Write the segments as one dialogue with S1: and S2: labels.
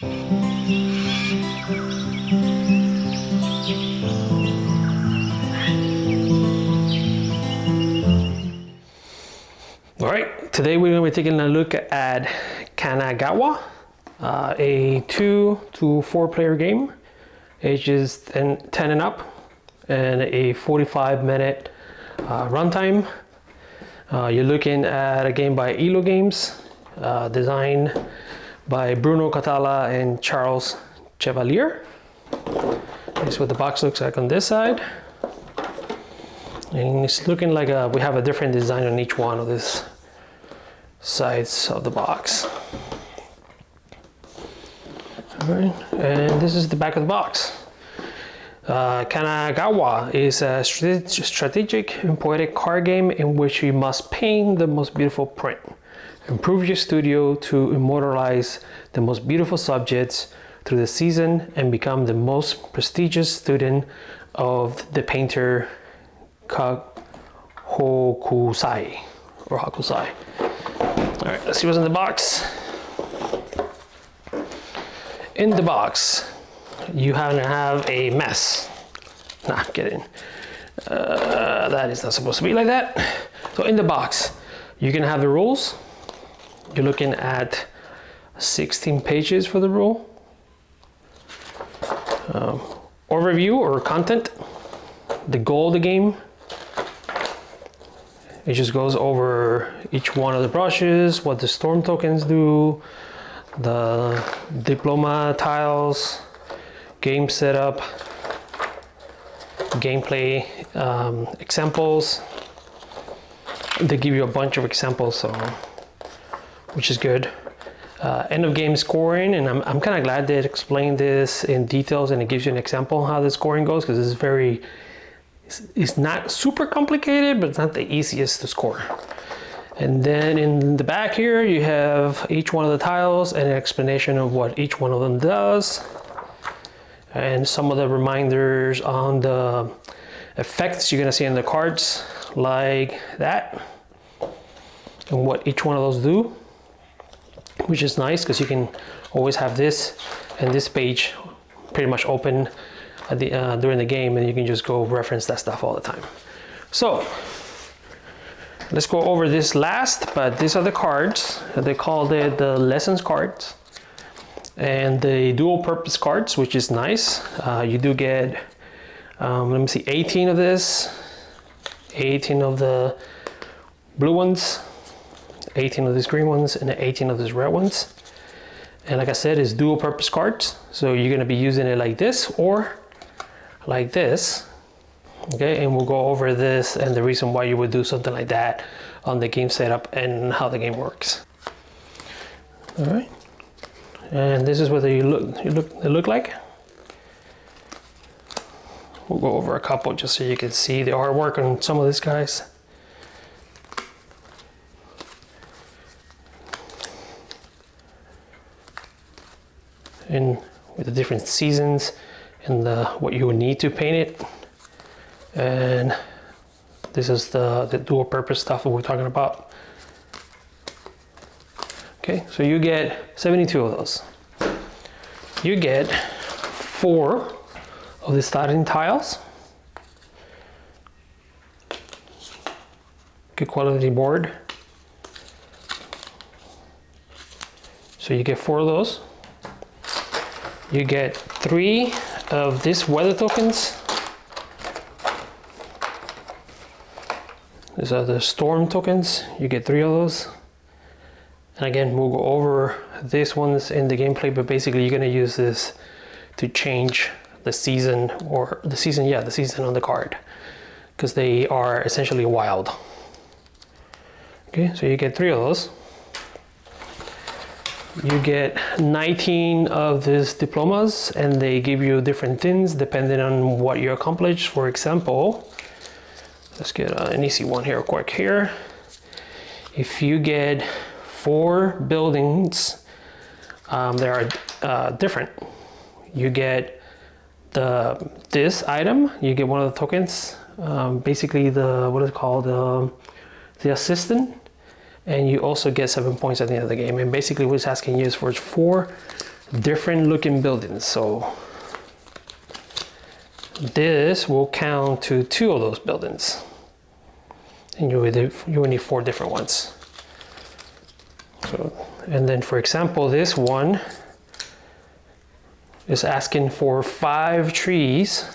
S1: All right, today we're going to be taking a look at Kanagawa, a 2 to 4 player game, ages 10 and up, and a 45-minute runtime. You're looking at a game by iello Games, designed by Bruno Catala and Charles Chevalier. This is what the box looks like on this side. And it's looking like we have a different design on each one of these sides of the box. All right, and this is the back of the box. Kanagawa is a strategic and poetic card game in which you must paint the most beautiful print. Improve your studio to immortalize the most beautiful subjects through the season and become the most prestigious student of the painter Hokusai or Hakusai. All right, let's see what's in the box. In the box, you have a mess. Nah, I'm kidding. That is not supposed to be like that. So in the box, you're gonna have the rules. You're looking at 16 pages for the rule. Overview or content. The goal of the game. It just goes over each one of the brushes, what the storm tokens do, the diploma tiles, game setup, gameplay examples. They give you a bunch of examples, so which is good. End of game scoring, and I'm kind of glad they explained this in details, and it gives you an example of how the scoring goes, because it's not super complicated, but it's not the easiest to score. And then in the back here, you have each one of the tiles and an explanation of what each one of them does, and some of the reminders on the effects you're gonna see in the cards, like that, and what each one of those do, which is nice because you can always have this and this page pretty much open at the, during the game, and you can just go reference that stuff all the time. So let's go over this last, but these are the cards. They called it the lessons cards and the dual purpose cards, which is nice. You do get, let me see, 18 of this, 18 of the blue ones, 18 of these green ones, and 18 of these red ones. And like I said, it's dual purpose cards. So you're gonna be using it like this or like this. Okay, and we'll go over this and the reason why you would do something like that on the game setup and how the game works. All right, and this is what they look like. We'll go over a couple just so you can see the artwork on some of these guys. And with the different seasons and what you would need to paint it. And this is the dual purpose stuff that we're talking about. Okay, so you get 72 of those. You get 4 of the starting tiles. Good quality board. So you get 4 of those. You get 3 of these weather tokens. These are the storm tokens. You get 3 of those. And again, we'll go over these ones in the gameplay, but basically you're gonna use this to change the season, or the season on the card, because they are essentially wild. Okay, so you get 3 of those. You get 19 of these diplomas, and they give you different things depending on what you accomplish. For example, let's get an easy one here quick here. If you get 4 buildings, they are different. You get this item, you get one of the tokens, basically what is it called, the assistant. And you also get 7 points at the end of the game. And basically what it's asking you is for 4 different looking buildings. So this will count to 2 of those buildings. And you will need 4 different ones. So, and then for example, this one is asking for 5 trees.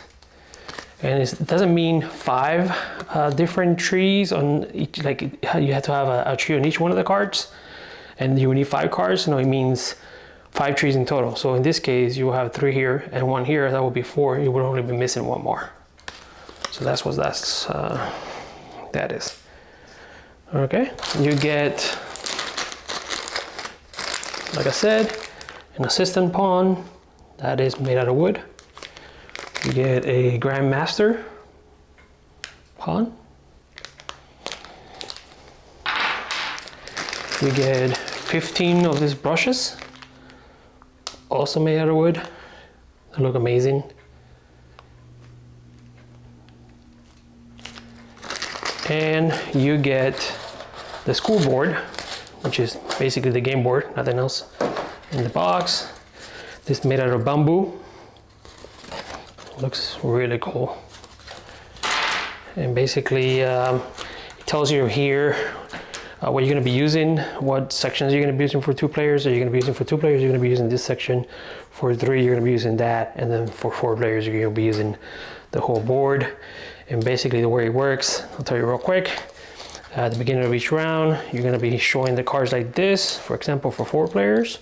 S1: And it doesn't mean 5 different trees on each, like you have to have a tree on each one of the cards and you need 5 cards. No, it means 5 trees in total. So in this case, you will have 3 here and 1 here. That will be 4. You will only be missing 1 more. So that's what that is. Okay, you get, like I said, an assistant pawn that is made out of wood. You get a Grandmaster pawn. You get 15 of these brushes, also made out of wood. They look amazing. And you get the school board, which is basically the game board, nothing else in the box. This is made out of bamboo. Looks really cool. And basically it tells you here what you're going to be using, what sections you're going to be using for 2 players. Are you going to be using for 2 players? You're going to be using this section. For 3, you're going to be using that. And then for 4 players, you're going to be using the whole board. And basically the way it works, I'll tell you real quick. At the beginning of each round, you're going to be showing the cards like this. For example, for 4 players,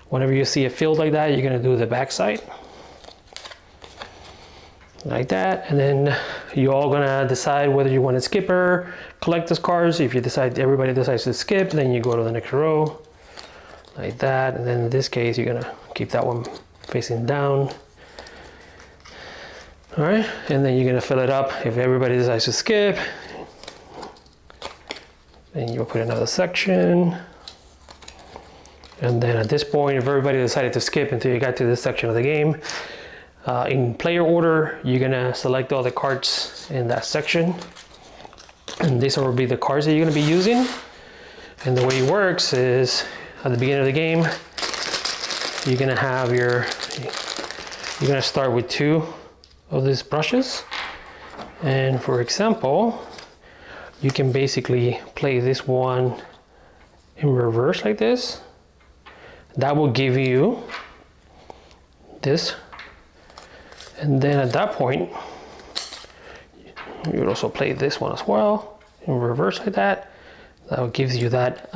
S1: whenever you see a field like that, you're going to do the back side. Like that, and then you're all gonna decide whether you want to skip or collect those cards. If you decide, everybody decides to skip, then you go to the next row, like that. And then in this case, you're gonna keep that one facing down. All right, and then you're gonna fill it up. If everybody decides to skip, then you'll put another section. And then at this point, if everybody decided to skip until you got to this section of the game, in player order, you're gonna select all the cards in that section, and these will be the cards that you're gonna be using. And the way it works is, at the beginning of the game, you're gonna have you're gonna start with 2 of these brushes, and for example, you can basically play this one in reverse like this. That will give you this. And then at that point, you would also play this one as well in reverse like that. That gives you that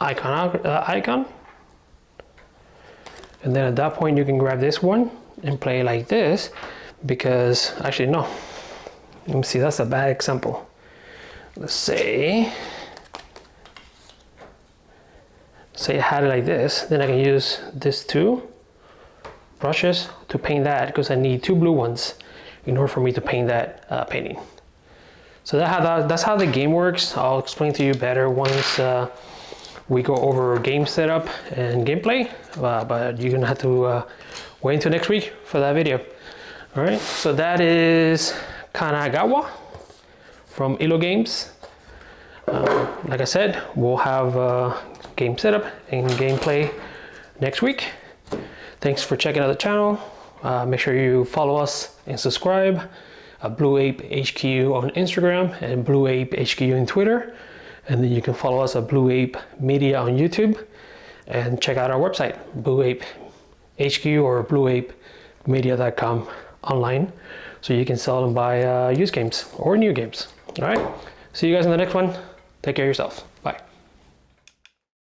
S1: icon. And then at that point, you can grab this one and play like this, because actually no. Let me see, that's a bad example. Let's say I had it like this, then I can use this 2 brushes to paint that, because I need 2 blue ones in order for me to paint that painting. So that's how the game works. I'll explain to you better once we go over game setup and gameplay, but you're gonna have to wait until next week for that video. All right, so that is Kanagawa from iello Games. Like I said, we'll have game setup and gameplay next week. Thanks for checking out the channel. Make sure you follow us and subscribe. BlueApe HQ on Instagram and BlueApe HQ on Twitter. And then you can follow us at BlueApe Media on YouTube. And check out our website, BlueApe HQ or BlueApeMedia.com online. So you can sell and buy used games or new games. All right, see you guys in the next one. Take care of yourself. Bye.